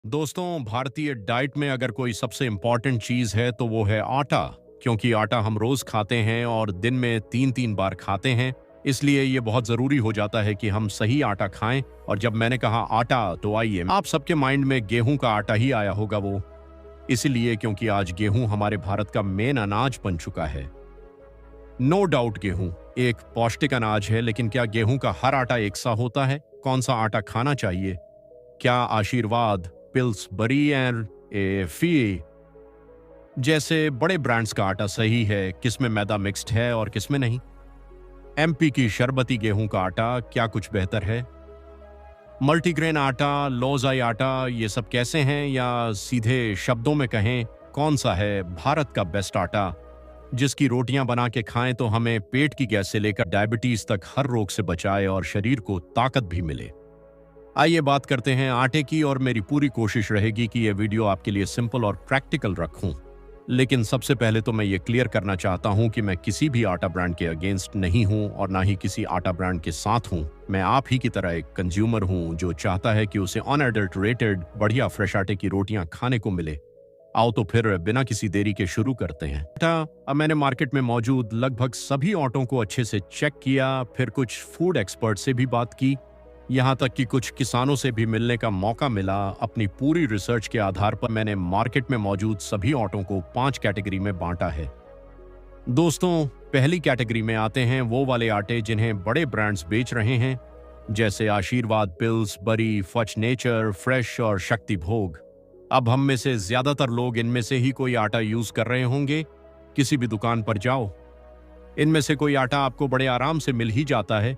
दोस्तों, भारतीय डाइट में अगर कोई सबसे इम्पॉर्टेंट चीज़ है तो वो है आटा। क्योंकि आटा हम रोज़ खाते हैं और दिन में 3-3 बार खाते हैं, इसलिए ये बहुत ज़रूरी हो जाता है कि हम सही आटा खाएं। और जब मैंने कहा आटा, तो आइए आप सबके माइंड में गेहूं का आटा ही आया होगा वो। इसीलिए क्योंकि आज गेहूं हमारे भारत का मेन अनाज बन चुका है। नो डाउट गेहूं एक पौष्टिक अनाज है, लेकिन क्या गेहूं का हर आटा एक सा होता है? कौन सा आटा खाना चाहिए? क्या आशीर्वाद, पिल्सबरी एंड फी जैसे बड़े ब्रांड्स का आटा सही है? किसमें मैदा मिक्स्ड है और किसमें नहीं? एमपी की शरबती गेहूं का आटा क्या कुछ बेहतर है? मल्टीग्रेन आटा, लोज़ाई आटा, ये सब कैसे हैं? या सीधे शब्दों में कहें, कौन सा है भारत का बेस्ट आटा जिसकी रोटियां बना के खाएं तो हमें पेट की गैस से लेकर डायबिटीज तक हर रोग से बचाए और शरीर को ताकत भी मिले? आइए बात करते हैं आटे की, और मेरी पूरी कोशिश रहेगी कि यह वीडियो आपके लिए सिंपल और प्रैक्टिकल रखूं। लेकिन सबसे पहले तो मैं ये क्लियर करना चाहता हूं कि मैं किसी भी आटा ब्रांड के अगेंस्ट नहीं हूं और ना ही किसी आटा ब्रांड के साथ हूं। मैं आप ही की तरह एक कंज्यूमर हूं जो चाहता है कि उसे अनएडल्टरेटेड बढ़िया फ्रेश आटे की रोटियां खाने को मिले। आओ तो फिर बिना किसी देरी के शुरू करते हैं। अब मैंने मार्केट में मौजूद लगभग सभी आटों को अच्छे से चेक किया, फिर कुछ फूड एक्सपर्ट से भी बात की, यहाँ तक कि कुछ किसानों से भी मिलने का मौका मिला। अपनी पूरी रिसर्च के आधार पर मैंने मार्केट में मौजूद सभी ऑटो को 5 कैटेगरी में बांटा है। दोस्तों, पहली कैटेगरी में आते हैं वो वाले आटे जिन्हें बड़े ब्रांड्स बेच रहे हैं, जैसे आशीर्वाद, पिल्सबरी, फच नेचर, फ्रेश और शक्ति भोग। अब हम में से ज्यादातर लोग इनमें से ही कोई आटा यूज कर रहे होंगे। किसी भी दुकान पर जाओ, इनमें से कोई आटा आपको बड़े आराम से मिल ही जाता है।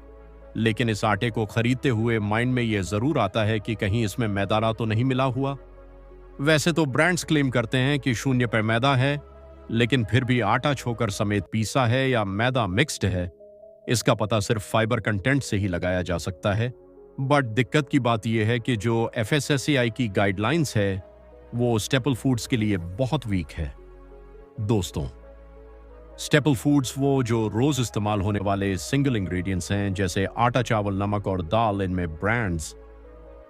लेकिन इस आटे को खरीदते हुए माइंड में यह जरूर आता है कि कहीं इसमें मैदा तो नहीं मिला हुआ। वैसे तो ब्रांड्स क्लेम करते हैं कि 0 पर मैदा है, लेकिन फिर भी आटा छोकर समेत पीसा है या मैदा मिक्स्ड है, इसका पता सिर्फ फाइबर कंटेंट से ही लगाया जा सकता है। बट दिक्कत की बात यह है कि जो FSSAI की गाइडलाइंस है वो स्टेपल फूड्स के लिए बहुत वीक है। दोस्तों, स्टेपल फूड्स वो जो रोज इस्तेमाल होने वाले सिंगल इंग्रेडिएंट्स हैं, जैसे आटा, चावल, नमक और दाल। इनमें ब्रांड्स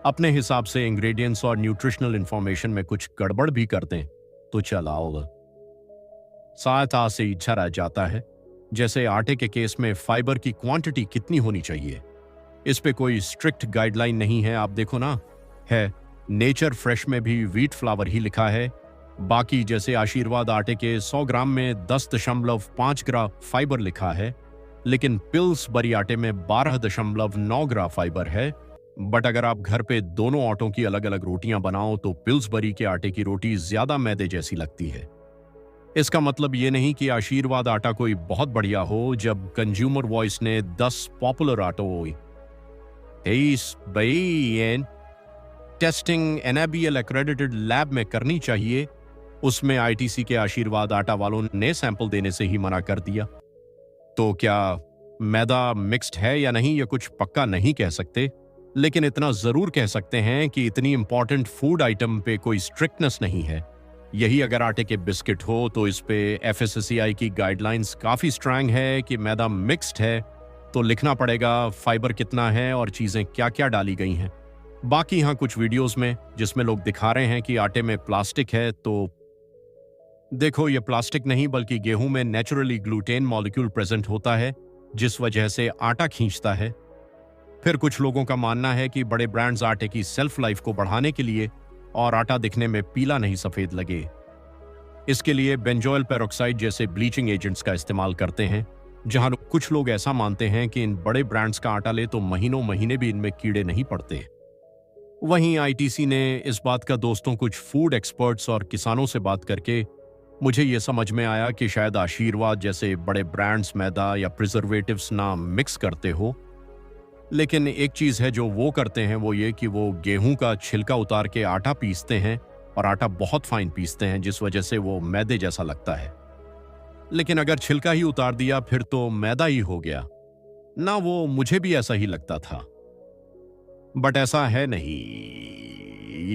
अपने हिसाब से इंग्रेडिएंट्स और न्यूट्रिशनल इंफॉर्मेशन में कुछ गड़बड़ भी कर दें तो चलाओ, सहायता से इच्छा रह जाता है। जैसे आटे के केस में फाइबर की क्वांटिटी कितनी होनी चाहिए, इस पे कोई स्ट्रिक्ट गाइडलाइन नहीं है। आप देखो ना, है नेचर फ्रेश में भी व्हीट फ्लावर ही लिखा है। बाकी जैसे आशीर्वाद आटे के 100 ग्राम में 10.5 ग्राम फाइबर लिखा है, लेकिन पिल्सबरी आटे में 12.9 ग्राम फाइबर है। बट अगर आप घर पे दोनों आटों की अलग अलग रोटियां बनाओ तो पिल्सबरी के आटे की रोटी ज्यादा मैदे जैसी लगती है। इसका मतलब ये नहीं कि आशीर्वाद आटा कोई बहुत बढ़िया हो। जब कंज्यूमर वॉइस ने 10 popular auto testing NABL accredited lab में करनी चाहिए, उसमें ITC के आशीर्वाद आटा वालों ने सैंपल देने से ही मना कर दिया। तो क्या मैदा मिक्स्ड है या नहीं, ये कुछ पक्का नहीं कह सकते, लेकिन इतना जरूर कह सकते हैं कि इतनी इंपॉर्टेंट फूड आइटम पे कोई स्ट्रिक्टनेस नहीं है। यही अगर आटे के बिस्किट हो तो इस पे FSSAI की गाइडलाइंस काफी स्ट्रांग है कि मैदा मिक्स्ड है तो लिखना पड़ेगा फाइबर कितना है और चीजें क्या क्या डाली गई हैं। बाकी यहाँ कुछ वीडियोस में जिसमें लोग दिखा रहे हैं कि आटे में प्लास्टिक है, तो देखो, ये प्लास्टिक नहीं बल्कि गेहूं में नेचुरली ग्लूटेन मॉलिक्यूल प्रेजेंट होता है, जिस वजह से आटा खींचता है। फिर कुछ लोगों का मानना है कि बड़े ब्रांड्स आटे की सेल्फ लाइफ को बढ़ाने के लिए और आटा दिखने में पीला नहीं सफेद लगे, इसके लिए बेंजोइल पेरोक्साइड जैसे ब्लीचिंग एजेंट्स का इस्तेमाल करते हैं। जहां कुछ लोग ऐसा मानते हैं कि इन बड़े ब्रांड्स का आटा ले तो महीनों महीने भी इनमें कीड़े नहीं पड़ते। वहीं ITC ने इस बात का दोस्तों कुछ फूड एक्सपर्ट्स और किसानों से बात करके मुझे ये समझ में आया कि शायद आशीर्वाद जैसे बड़े ब्रांड्स मैदा या प्रिजर्वेटिव्स ना मिक्स करते हो, लेकिन एक चीज है जो वो करते हैं, वो ये कि वो गेहूं का छिलका उतार के आटा पीसते हैं और आटा बहुत फाइन पीसते हैं, जिस वजह से वो मैदे जैसा लगता है। लेकिन अगर छिलका ही उतार दिया फिर तो मैदा ही हो गया ना। वो मुझे भी ऐसा ही लगता था, बट ऐसा है नहीं।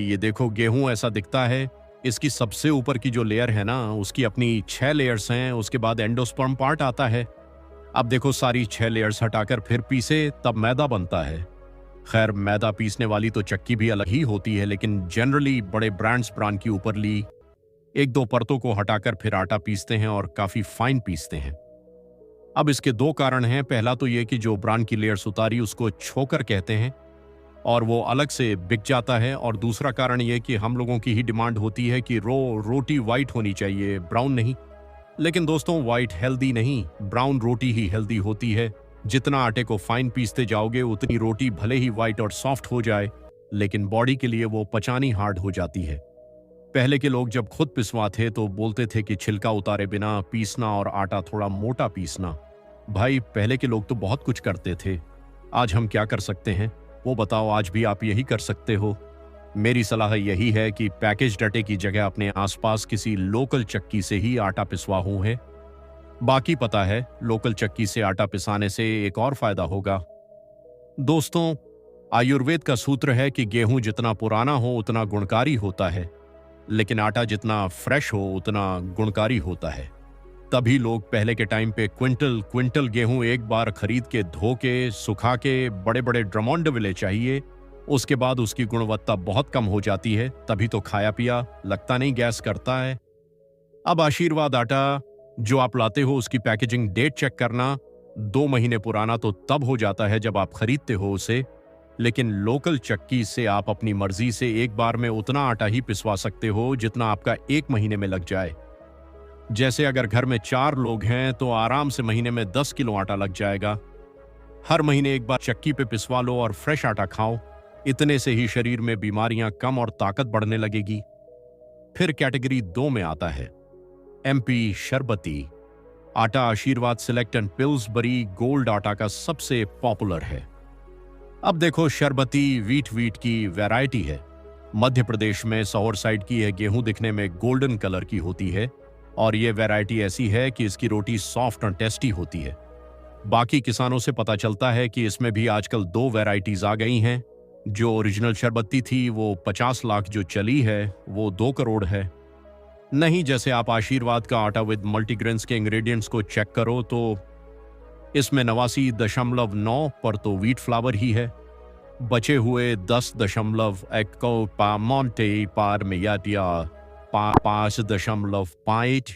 ये देखो, गेहूं ऐसा दिखता है। इसकी सबसे ऊपर की जो लेयर है ना, उसकी अपनी 6 लेयर्स हैं। उसके बाद एंडोस्पर्म पार्ट आता है। अब देखो, सारी 6 लेयर्स हटाकर फिर पीसे तब मैदा बनता है। खैर, मैदा पीसने वाली तो चक्की भी अलग ही होती है, लेकिन जनरली बड़े ब्रांड्स ब्रांड की ऊपर ली एक दो परतों को हटाकर फिर आटा पीसते हैं और काफी फाइन पीसते हैं। अब इसके दो कारण हैं। पहला तो ये कि जो ब्रांड की लेयर्स उतारी उसको छोकर कहते हैं और वो अलग से बिक जाता है। और दूसरा कारण ये कि हम लोगों की ही डिमांड होती है कि रोटी वाइट होनी चाहिए, ब्राउन नहीं। लेकिन दोस्तों, वाइट हेल्दी नहीं, ब्राउन रोटी ही हेल्दी होती है। जितना आटे को फाइन पीसते जाओगे उतनी रोटी भले ही वाइट और सॉफ्ट हो जाए, लेकिन बॉडी के लिए वो पचानी हार्ड हो जाती है। पहले के लोग जब खुद पिसवाते तो बोलते थे कि छिलका उतारे बिना पीसना और आटा थोड़ा मोटा पीसना। भाई, पहले के लोग तो बहुत कुछ करते थे। आज हम क्या कर सकते हैं वो बताओ। आज भी आप यही कर सकते हो। मेरी सलाह यही है कि पैकेज आटे की जगह अपने आसपास किसी लोकल चक्की से ही आटा पिसवाऊं है। बाकी पता है, लोकल चक्की से आटा पिसाने से एक और फायदा होगा। दोस्तों, आयुर्वेद का सूत्र है कि गेहूं जितना पुराना हो उतना गुणकारी होता है, लेकिन आटा जितना फ्रेश हो उतना गुणकारी होता है। तभी लोग पहले के टाइम पे क्विंटल क्विंटल गेहूं एक बार खरीद के धो के सुखा के बड़े बड़े ड्रमोंडविले चाहिए। उसके बाद उसकी गुणवत्ता बहुत कम हो जाती है, तभी तो खाया पिया लगता नहीं, गैस करता है। अब आशीर्वाद आटा जो आप लाते हो उसकी पैकेजिंग डेट चेक करना। 2 महीने पुराना तो तब हो जाता है जब आप खरीदते हो उसे, लेकिन लोकल चक्की से आप अपनी मर्जी से एक बार में उतना आटा ही पिसवा सकते हो जितना आपका 1 महीने में लग जाए। जैसे अगर घर में 4 लोग हैं तो आराम से महीने में 10 किलो आटा लग जाएगा। हर महीने एक बार चक्की पे पिसवा लो और फ्रेश आटा खाओ। इतने से ही शरीर में बीमारियां कम और ताकत बढ़ने लगेगी। फिर कैटेगरी 2 में आता है एमपी शरबती आटा। आशीर्वाद सिलेक्ट एंड पिल्सबरी गोल्ड आटा का सबसे पॉपुलर है। अब देखो, शरबती वीट की वैरायटी है। मध्य प्रदेश में सौर साइड की यह गेहूं दिखने में गोल्डन कलर की होती है और यह वैरायटी ऐसी है कि इसकी रोटी सॉफ्ट और टेस्टी होती है। बाकी किसानों से पता चलता है कि इसमें भी आजकल 2 वैरायटीज आ गई हैं। जो ओरिजिनल शरबती थी वो 50 लाख, जो चली है वो 2 करोड़ है। नहीं, जैसे आप आशीर्वाद का आटा विद मल्टीग्रेन्स के इंग्रेडिएंट्स को चेक करो तो इसमें 89.9 पर तो व्हीट फ्लावर ही है। बचे हुए 10.1 पामोंटे पार में या 5.5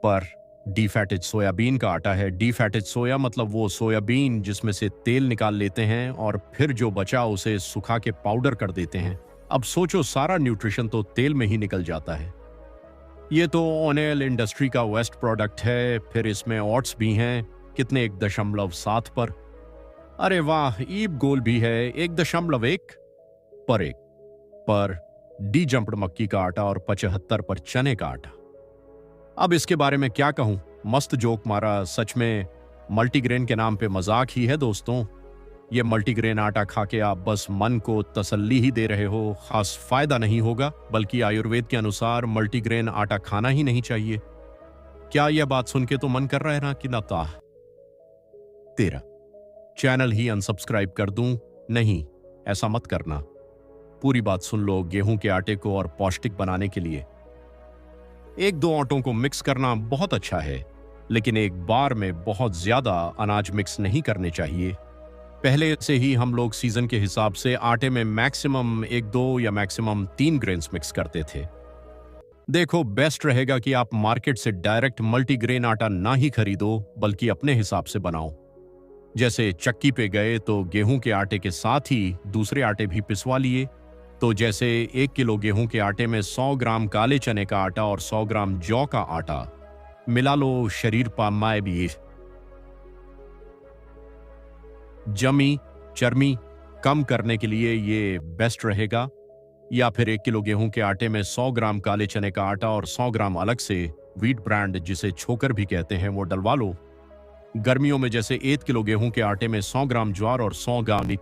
पर डीफैटेड सोयाबीन का आटा है। डीफैटेड सोया मतलब वो सोयाबीन जिसमें से तेल निकाल लेते हैं और फिर जो बचा उसे सुखा के पाउडर कर देते हैं। अब सोचो, सारा न्यूट्रिशन तो तेल में ही निकल जाता है। ये तो ऑनेल इंडस्ट्री का वेस्ट प्रोडक्ट है। फिर इसमें ऑट्स भी हैं, कितने 1.7 पर। अरे वाह, ईब गोल भी है 1.1 पर 1 पर डी जंप्ड मक्की का आटा और 75 पर चने का आटा। अब इसके बारे में क्या कहूं, मस्त जोक मारा। सच में मल्टीग्रेन के नाम पे मजाक ही है दोस्तों। ये मल्टीग्रेन आटा खा के आप बस मन को तसल्ली ही दे रहे हो, खास फायदा नहीं होगा। बल्कि आयुर्वेद के अनुसार मल्टीग्रेन आटा खाना ही नहीं चाहिए। क्या यह बात सुन के तो मन कर रहा है ना कि ना ताह तेरा चैनल ही अनसब्सक्राइब कर दूं? नहीं, ऐसा मत करना। पूरी बात सुन लो। गेहूं के आटे को और पौष्टिक बनाने के लिए 1-2 आटों को मिक्स करना बहुत अच्छा है, लेकिन एक बार में बहुत ज्यादा अनाज मिक्स नहीं करने चाहिए। पहले से ही हम लोग सीजन के हिसाब से आटे में मैक्सिमम 1-2 या मैक्सिमम 3 ग्रेन्स मिक्स करते थे। देखो, बेस्ट रहेगा कि आप मार्केट से डायरेक्ट मल्टीग्रेन आटा ना ही खरीदो, बल्कि अपने हिसाब से बनाओ। जैसे चक्की पे गए तो गेहूं के आटे के साथ ही दूसरे आटे भी पिसवा लिए। तो जैसे 1 किलो गेहूं के आटे में 100 ग्राम काले चने का आटा और 100 ग्राम जौ का आटा मिला लो। शरीर पामाए भी जमी चर्मी कम करने के लिए ये बेस्ट रहेगा। या फिर 1 किलो गेहूं के आटे में 100 ग्राम काले चने का आटा और 100 ग्राम अलग से व्हीट ब्रांड जिसे छोकर भी कहते हैं वो डलवा लो। गर्मियों में जैसे 1 किलो गेहूं के आटे में 100 ग्राम ज्वार और 100 ग्राम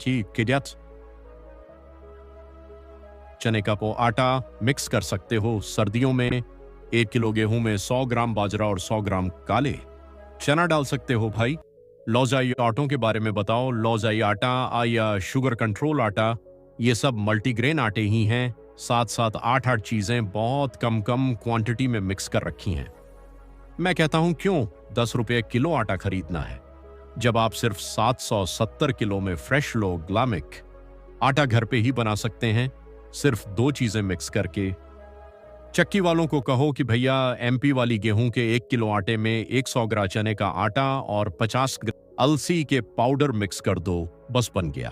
चने का आटा मिक्स कर सकते हो। सर्दियों में 1 किलो गेहूं में 100 ग्राम बाजरा और 100 ग्राम काले चना डाल सकते हो। भाई, लौजाई आटों के बारे में बताओ। लौजाई आटा या शुगर कंट्रोल आटा, ये सब मल्टीग्रेन आटे ही हैं। साथ साथ 8 चीजें बहुत कम क्वांटिटी में मिक्स कर रखी हैं। मैं कहता हूं क्यों 10 रुपये किलो आटा खरीदना है। जब आप सिर्फ 770 किलो में फ्रेश लो ग्लामिक आटा घर पे ही बना सकते हैं, सिर्फ दो चीजें मिक्स करके। चक्की वालों को कहो कि भैया एमपी वाली गेहूं के 1 किलो आटे में 100 ग्राम चने का आटा और 50 ग्राम अलसी के पाउडर मिक्स कर दो, बस बन गया।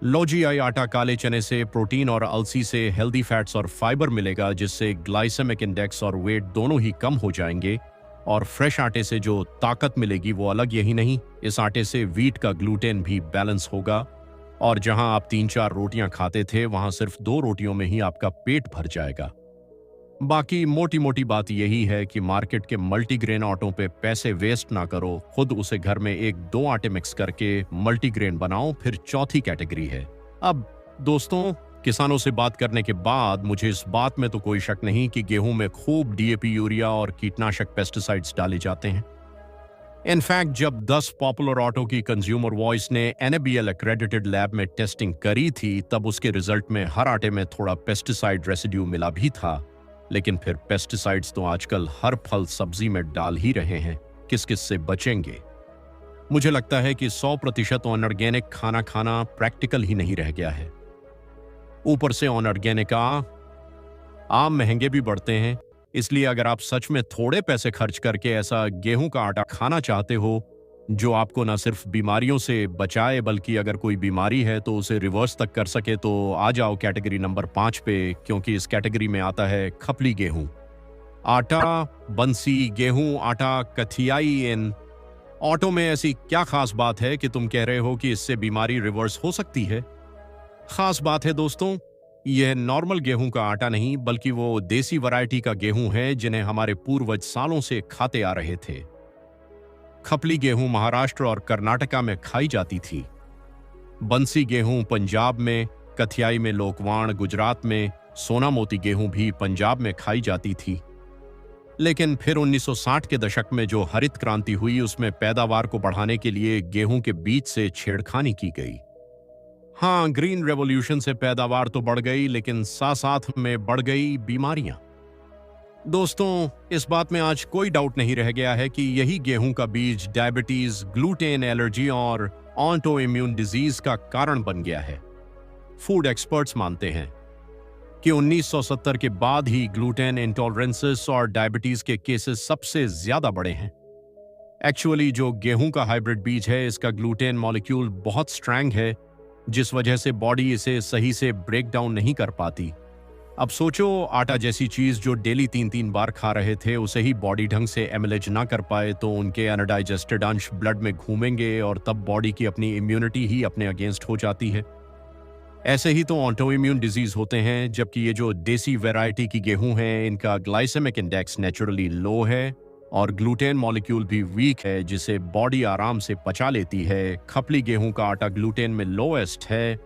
लो जी, आई आटा काले चने से प्रोटीन और अलसी से हेल्दी फैट्स और फाइबर मिलेगा, जिससे ग्लाइसेमिक इंडेक्स और वेट दोनों ही कम हो जाएंगे। और फ्रेश आटे से जो ताकत मिलेगी वो अलग, यही नहीं, इस आटे से वीट का ग्लूटेन भी बैलेंस होगा। और जहां आप 3-4 रोटियां खाते थे वहां सिर्फ 2 रोटियों में ही आपका पेट भर जाएगा। बाकी मोटी मोटी बात यही है कि मार्केट के मल्टीग्रेन आटों पे पैसे वेस्ट ना करो, खुद उसे घर में 1-2 आटे मिक्स करके मल्टीग्रेन बनाओ, फिर चौथी कैटेगरी है। अब दोस्तों, किसानों से बात करने के बाद मुझे इस बात में तो कोई शक नहीं कि गेहूं में खूब डीएपी, यूरिया और कीटनाशक पेस्टिसाइड्स डाले जाते हैं। इनफैक्ट जब 10 पॉपुलर ऑटो की कंज्यूमर वॉइस ने NABL एक्रेडिटेड लैब में टेस्टिंग करी थी, तब उसके रिजल्ट में हर आटे में थोड़ा पेस्टिसाइड रेसिड्यू मिला भी था। लेकिन फिर पेस्टिसाइड्स तो आजकल हर फल सब्जी में डाल ही रहे हैं, किस किस से बचेंगे। मुझे लगता है कि 100% ऑर्गेनिक खाना खाना प्रैक्टिकल ही नहीं रह गया है। ऊपर से ऑर्गेनिक आम महंगे भी बढ़ते हैं, इसलिए अगर आप सच में थोड़े पैसे खर्च करके ऐसा गेहूं का आटा खाना चाहते हो जो आपको ना सिर्फ बीमारियों से बचाए, बल्कि अगर कोई बीमारी है तो उसे रिवर्स तक कर सके, तो आ जाओ कैटेगरी नंबर 5 पे, क्योंकि इस कैटेगरी में आता है खपली गेहूं। आटा, बंसी गेहूं आटा, कथियाई इन ऑटो में ऐसी क्या खास बात है कि तुम कह रहे हो कि इससे बीमारी रिवर्स हो सकती है? खास बात है दोस्तों, यह नॉर्मल गेहूं का आटा नहीं, बल्कि वो देसी वैरायटी का गेहूं है जिन्हें हमारे पूर्वज सालों से खाते आ रहे थे। खपली गेहूं महाराष्ट्र और कर्नाटका में खाई जाती थी। बंसी गेहूं पंजाब में, कथियाई में लोकवाण गुजरात में, सोना मोती गेहूं भी पंजाब में खाई जाती थी। लेकिन फिर 1960 के दशक में जो हरित क्रांति हुई, उसमें पैदावार को बढ़ाने के लिए गेहूं के बीज से छेड़खानी की गई। हाँ, ग्रीन रेवोल्यूशन से पैदावार तो बढ़ गई, लेकिन साथ साथ में बढ़ गई बीमारियां। दोस्तों, इस बात में आज कोई डाउट नहीं रह गया है कि यही गेहूं का बीज डायबिटीज, ग्लूटेन एलर्जी और ऑटो इम्यून डिजीज का कारण बन गया है। फूड एक्सपर्ट्स मानते हैं कि 1970 के बाद ही ग्लूटेन इंटॉलरेंसेस और डायबिटीज के केसेस सबसे ज्यादा बढ़े हैं। एक्चुअली जो गेहूं का हाइब्रिड बीज है, इसका ग्लूटेन मॉलिक्यूल बहुत स्ट्रॉन्ग है, जिस वजह से बॉडी इसे सही से ब्रेक डाउन नहीं कर पाती। अब सोचो, आटा जैसी चीज जो डेली 3-3 बार खा रहे थे, उसे ही बॉडी ढंग से एमिलेज ना कर पाए तो उनके अनडाइजेस्टेड अंश ब्लड में घूमेंगे और तब बॉडी की अपनी इम्यूनिटी ही अपने अगेंस्ट हो जाती है। ऐसे ही तो ऑटो इम्यून डिजीज होते हैं, जबकि ये जो देसी वैरायटी की गेहूं है, इनका ग्लाइसेमिक इंडेक्स नेचुरली लो है और ग्लूटेन मॉलिक्यूल भी वीक है, जिसे बॉडी आराम से पचा लेती है। खपली गेहूं का आटा ग्लूटेन में लोएस्ट है,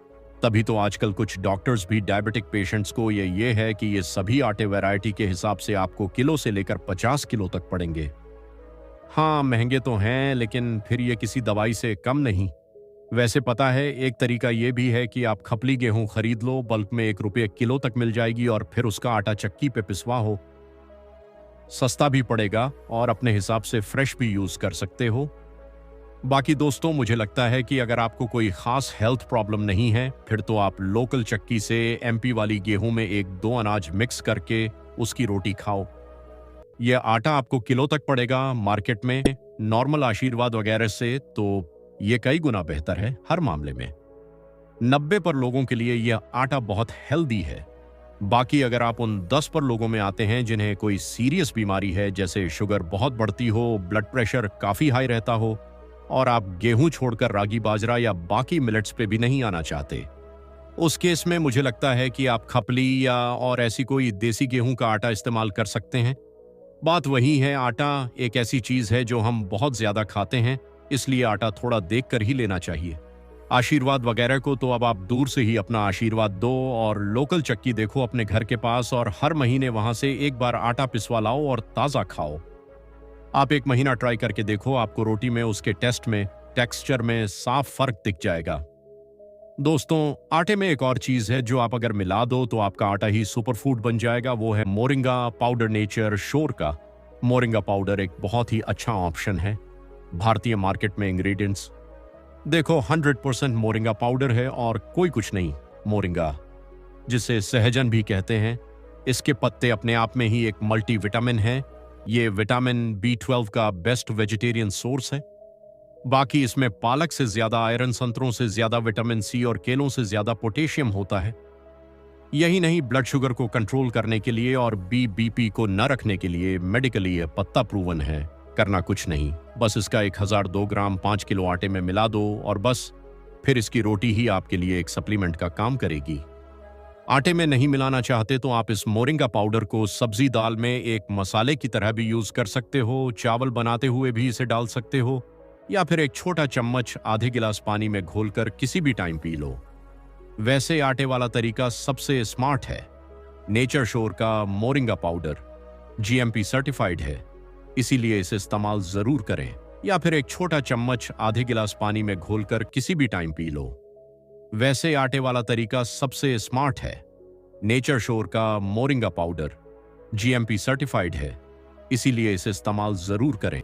तभी तो आजकल कुछ डॉक्टर्स भी डायबिटिक पेशेंट्स को ये है कि ये सभी आटे वैरायटी के हिसाब से आपको किलो से लेकर 50 किलो तक पड़ेंगे। हाँ, महंगे तो हैं, लेकिन फिर ये किसी दवाई से कम नहीं। वैसे पता है, एक तरीका ये भी है कि आप खपली गेहूं खरीद लो, बल्क में 1 रुपये किलो तक मिल जाएगी और फिर उसका आटा चक्की पे पिसवा हो। सस्ता भी पड़ेगा और अपने हिसाब से फ्रेश भी यूज कर सकते हो। बाकी दोस्तों, मुझे लगता है कि अगर आपको कोई खास हेल्थ प्रॉब्लम नहीं है, फिर तो आप लोकल चक्की से एमपी वाली गेहूं में 1-2 अनाज मिक्स करके उसकी रोटी खाओ। यह आटा आपको किलो तक पड़ेगा मार्केट में नॉर्मल आशीर्वाद वगैरह से, तो ये कई गुना बेहतर है हर मामले में। 90 लोगों के लिए यह आटा बहुत हेल्दी है। बाकी अगर आप उन 10 लोगों में आते हैं जिन्हें कोई सीरियस बीमारी है, जैसे शुगर बहुत बढ़ती हो, ब्लड प्रेशर काफी हाई रहता हो, और आप गेहूं छोड़कर रागी, बाजरा या बाकी मिलेट्स पे भी नहीं आना चाहते, उस केस में मुझे लगता है कि आप खपली या और ऐसी कोई देसी गेहूं का आटा इस्तेमाल कर सकते हैं। बात वही है, आटा एक ऐसी चीज है जो हम बहुत ज्यादा खाते हैं, इसलिए आटा थोड़ा देख कर ही लेना चाहिए। आशीर्वाद वगैरह को तो अब आप दूर से ही अपना आशीर्वाद दो और लोकल चक्की देखो अपने घर के पास, और हर महीने वहां से एक बार आटा पिसवा लाओ और ताज़ा खाओ। आप 1 महीना ट्राई करके देखो, आपको रोटी में, उसके टेस्ट में, टेक्सचर में साफ फर्क दिख जाएगा। दोस्तों, आटे में एक और चीज है जो आप अगर मिला दो तो आपका आटा ही सुपर फूड बन जाएगा, वो है मोरिंगा पाउडर नेचर श्योर का। मोरिंगा पाउडर एक बहुत ही अच्छा ऑप्शन है। भारतीय मार्केट में इंग्रेडिएंट्स देखो, 100% मोरिंगा पाउडर है और कोई कुछ नहीं। मोरिंगा, जिसे सहजन भी कहते हैं, इसके पत्ते अपने आप में ही एक मल्टीविटामिन है। ये विटामिन B12 का बेस्ट वेजिटेरियन सोर्स है। बाकी इसमें पालक से ज्यादा आयरन, संतरों से ज्यादा विटामिन C और केलों से ज्यादा पोटेशियम होता है। यही नहीं, ब्लड शुगर को कंट्रोल करने के लिए और BP को न रखने के लिए मेडिकली ये पत्ता प्रूवन है। करना कुछ नहीं, बस इसका 1002 ग्राम 5 किलो आटे में मिला दो और बस फिर इसकी रोटी ही आपके लिए एक सप्लीमेंट का काम करेगी। आटे में नहीं मिलाना चाहते तो आप इस मोरिंगा पाउडर को सब्जी दाल में एक मसाले की तरह भी यूज कर सकते हो, चावल बनाते हुए भी इसे डाल सकते हो, या फिर एक छोटा चम्मच आधे गिलास पानी में घोलकर किसी भी टाइम पी लो। वैसे आटे वाला तरीका सबसे स्मार्ट है। नेचर श्योर का मोरिंगा पाउडर GMP सर्टिफाइड है, इसीलिए इसे इस्तेमाल जरूर करें। या फिर एक छोटा चम्मच आधे गिलास पानी में घोलकर किसी भी टाइम पी लो। वैसे आटे वाला तरीका सबसे स्मार्ट है। नेचर श्योर का मोरिंगा पाउडर GMP सर्टिफाइड है, इसीलिए इसे इस्तेमाल जरूर करें।